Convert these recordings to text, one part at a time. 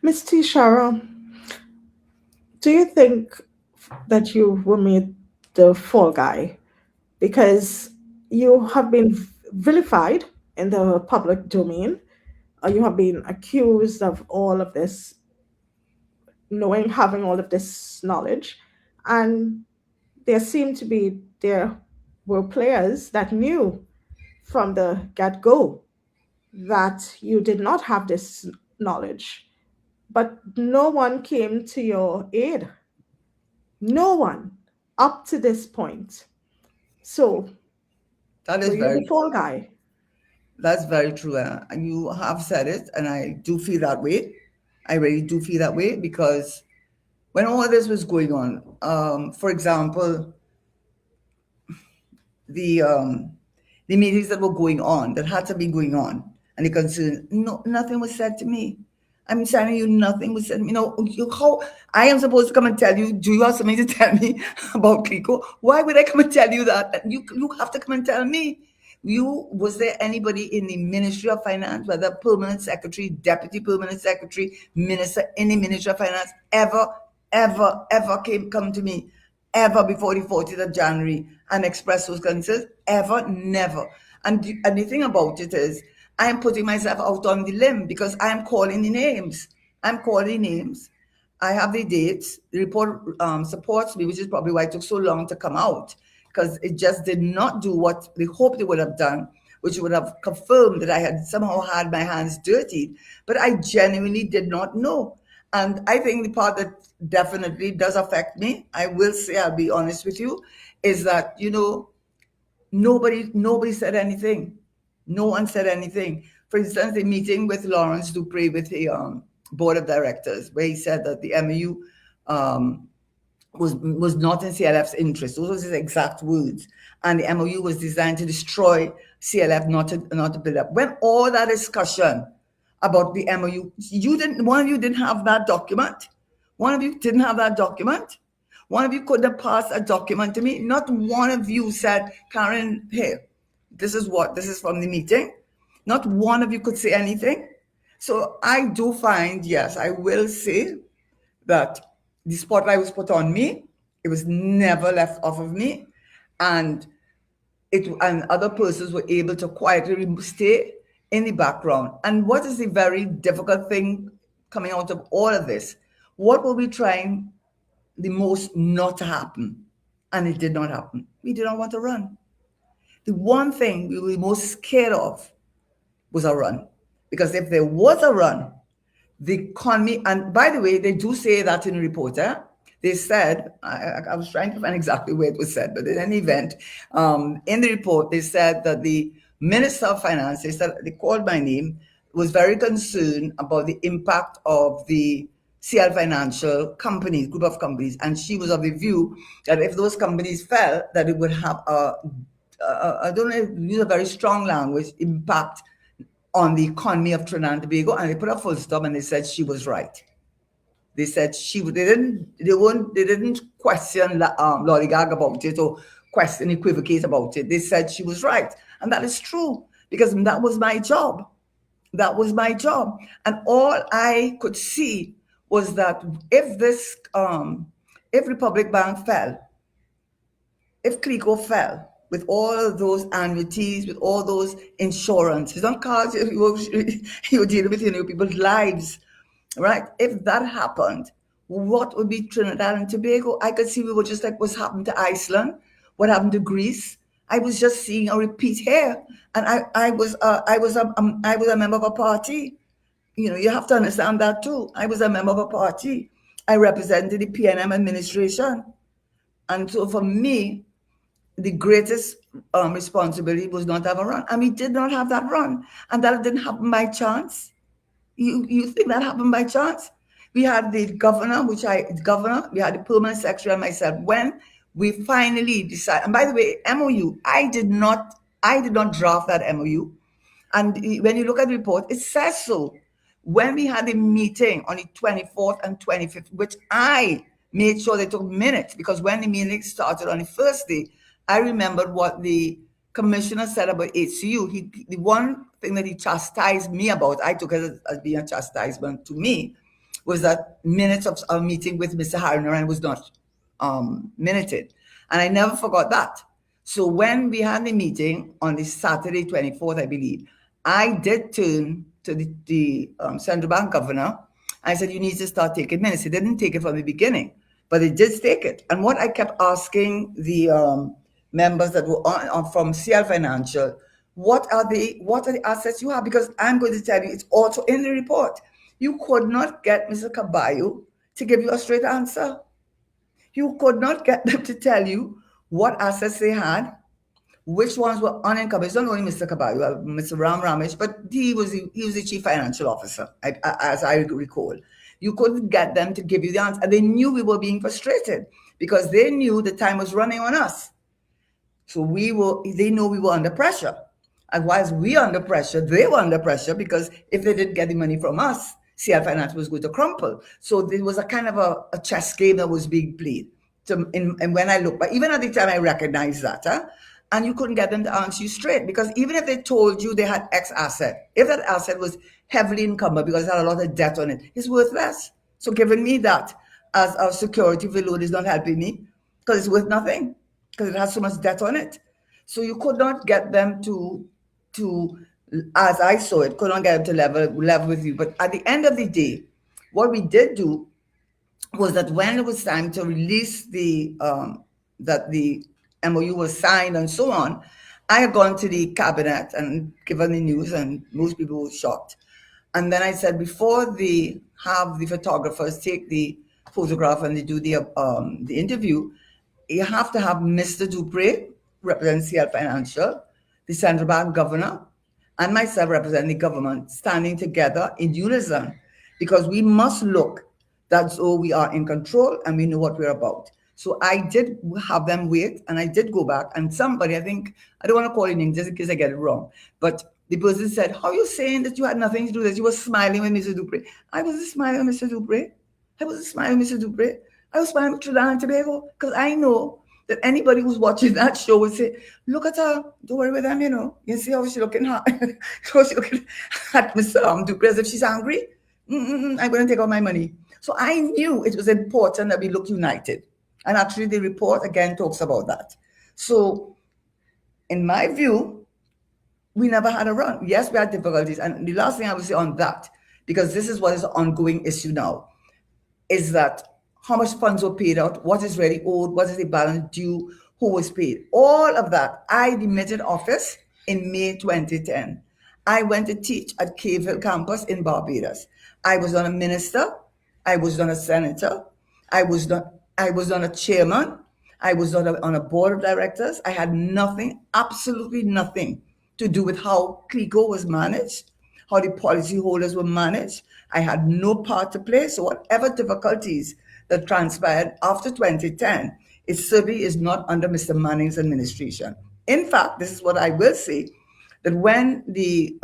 Miss Tishara, do you think that you were made the fall guy? Because you have been vilified in the public domain. You have been accused of all of this, knowing, having all of this knowledge. And there were players that knew from the get go that you did not have this knowledge, but no one came to your aid. No one up to this point. So, That were is you the very, fall guy? that's very true. And you have said it, and I do feel that way. I really do feel that way because when all this was going on, for example, the um, the meetings that were going on, that had to be going on, and the concern, no, nothing was said to me. I'm telling you, nothing was said. How I am supposed to come and tell you, do you have something to tell me about Kiko? Why would I come and tell you that? You have to come and tell me. Was there anybody in the Ministry of Finance, whether permanent secretary, deputy permanent secretary, minister in the Ministry of Finance, ever come to me, ever before the 14th of January and express those concerns? Ever? Never. And the thing about it is, I am putting myself out on the limb because I am calling the names. I'm calling names. I have the dates. The report supports me, which is probably why it took so long to come out, because it just did not do what they hoped it would have done, which would have confirmed that I had somehow had my hands dirty. But I genuinely did not know. And I think the part that definitely does affect me, I will say, I'll be honest with you, is that, nobody said anything. No one said anything. For instance, the meeting with Lawrence Dupre with the board of directors, where he said that the MAU um, was not in CLF's interest. Those were his exact words. And the MOU was designed to destroy CLF, not to build up. When all that discussion about the MOU, one of you didn't have that document. One of you didn't have that document. One of you couldn't have passed a document to me. Not one of you said, Karen, here, this is from the meeting. Not one of you could say anything. So I do find, yes, I will say that the spotlight was put on me. It was never left off of me. And other persons were able to quietly stay in the background. And what is the very difficult thing coming out of all of this? What were we trying the most not to happen? And it did not happen. We did not want to run. The one thing we were most scared of was a run. Because if there was a run, the economy, and by the way, they do say that in the report. They said, I was trying to find exactly where it was said, but in any event, in the report, they said that the Minister of Finance, they called my name, was very concerned about the impact of the CL Financial companies, group of companies, and she was of the view that if those companies fell, that it would have I don't know, use a very strong language, impact on the economy of Trinidad and Tobago, and they put a full stop and they said she was right. They said they didn't question lollygag about it or question equivocate about it. They said she was right, and that is true because that was my job. That was my job, and all I could see was that if Republic Bank fell, if CLICO fell, with all of those annuities, with all those insurances on cars, you're dealing with people's lives, right? If that happened, what would be Trinidad and Tobago? I could see we were just like what's happened to Iceland, what happened to Greece. I was just seeing a repeat here, and I was a member of a party. You have to understand that too. I was a member of a party. I represented the PNM administration, and so for me, the greatest responsibility was not to have a run, and we did not have that run, and that didn't happen by chance. You think that happened by chance? We had the governor, we had the permanent secretary and myself. When we finally decided, and by the way, MOU, I did not draft that MOU. And when you look at the report, it says so. When we had a meeting on the 24th and 25th, which I made sure they took minutes, because when the meeting started on the first day, I remembered what the commissioner said about HCU. The one thing that he chastised me about, I took it as being a chastisement to me, was that minutes of a meeting with Mr. Harnaran was not minuted. And I never forgot that. So when we had the meeting on the Saturday 24th, I believe, I did turn to the central bank governor. I said, you need to start taking minutes. He didn't take it from the beginning, but he did take it. And what I kept asking the members that were from CL Financial, what are the assets you have? Because I'm going to tell you, it's also in the report. You could not get Mr. Caballo to give you a straight answer. You could not get them to tell you what assets they had, which ones were unencumbered. It's not only Mr. Caballo, Mr. Ram Ramesh, but he was the chief financial officer, as I recall. You couldn't get them to give you the answer. And they knew we were being frustrated because they knew the time was running on us. So they know we were under pressure. And whilst we were under pressure, they were under pressure because if they didn't get the money from us, CL Finance was going to crumple. So there was a kind of a chess game that was being played. And when I look back, even at the time I recognized that, and you couldn't get them to answer you straight because even if they told you they had X asset, if that asset was heavily encumbered because it had a lot of debt on it, it's worth less. So giving me that as a security for loan is not helping me because it's worth nothing because it has so much debt on it. So you could not get them to as I saw it, could not get them to level with you. But at the end of the day, what we did do was that when it was time to release that the MOU was signed and so on, I had gone to the cabinet and given the news, and most people were shocked. And then I said, before they have the photographers take the photograph and they do the interview, you have to have Mr. Dupre, representing CL Financial, the central bank governor, and myself representing the government, standing together in unison, because we must look that so we are in control and we know what we're about. So I did have them wait, and I did go back, and somebody, I think, I don't want to call your name just in case I get it wrong, but the person said, how are you saying that you had nothing to do with this? You were smiling with Mr. Dupre. I wasn't smiling with Mr. Dupre. I wasn't smiling with Mr. Dupre. I was smiling with Trinidad and Tobago, because I know that anybody who's watching that show would say, look at her, don't worry with them, You see how she's looking hot. How she's looking at Mr. Dupre as if she's angry. I'm going to take out my money. So I knew it was important that we look united. And actually the report again talks about that. So in my view, we never had a run. Yes, we had difficulties. And the last thing I would say on that, because this is what is an ongoing issue now, is that how much funds were paid out, what is really owed, what is the balance due, who was paid. All of that, I demitted office in May 2010. I went to teach at Cave Hill campus in Barbados. I was not a minister. I was not a senator. I was not a chairman. I was not on a board of directors. I had nothing, absolutely nothing to do with how CLICO was managed, how the policyholders were managed. I had no part to play. So whatever difficulties that transpired after 2010, it certainly is not under Mr. Manning's administration. In fact, this is what I will say, that when we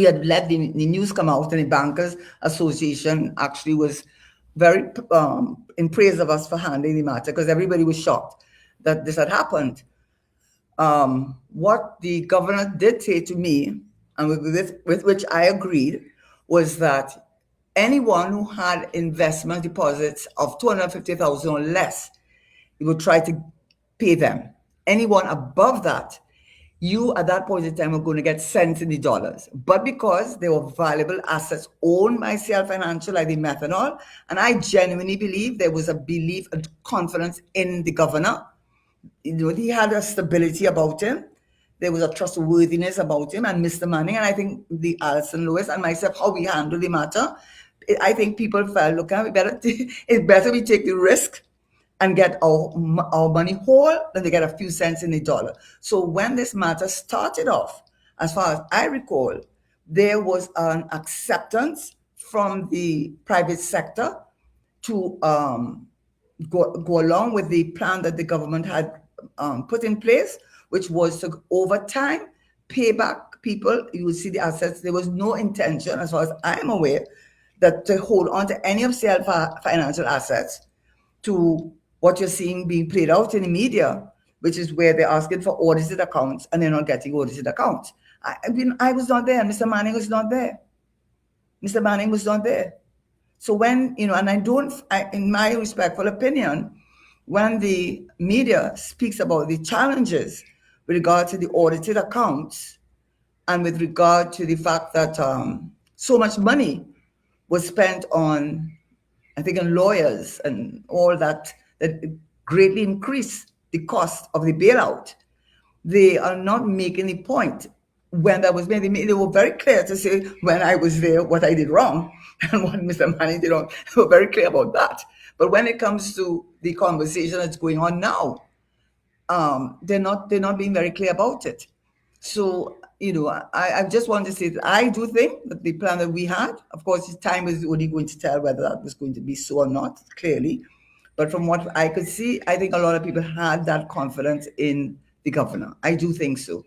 had let the news come out and the Bankers Association actually was very in praise of us for handling the matter, because everybody was shocked that this had happened. What the governor did say to me, and with which I agreed, was that anyone who had investment deposits of 250,000 or less, he would try to pay them. Anyone above that, you at that point in time are going to get cents in the dollars. But because they were valuable assets owned by CL Financial, like the methanol, and I genuinely believe there was a belief and confidence in the governor. He had a stability about him. There was a trustworthiness about him and Mr. Manning. And I think the Alison Lewis and myself, how we handle the matter, I think people felt, look, it's better we take the risk and get our money whole than to get a few cents in the dollar. So when this matter started off, as far as I recall, there was an acceptance from the private sector to go along with the plan that the government had put in place, which was to, over time, pay back people. You will see the assets. There was no intention, as far as I am aware, that to hold on to any of CL Financial assets to what you're seeing being played out in the media, which is where they're asking for audited accounts and they're not getting audited accounts. I mean, I was not there. Mr. Manning was not there. Mr. Manning was not there. So when, and in my respectful opinion, when the media speaks about the challenges with regard to the audited accounts and with regard to the fact that so much money was spent on, I think, on lawyers and all that, that it greatly increased the cost of the bailout, they are not making the point when that was made. They were very clear to say when I was there what I did wrong and what Mr. Manning did wrong. They were very clear about that. But when it comes to the conversation that's going on now, they're not being very clear about it. So I just want to say that I do think that the plan that we had, of course, time is only going to tell whether that was going to be so or not, clearly. But from what I could see, I think a lot of people had that confidence in the governor. I do think so.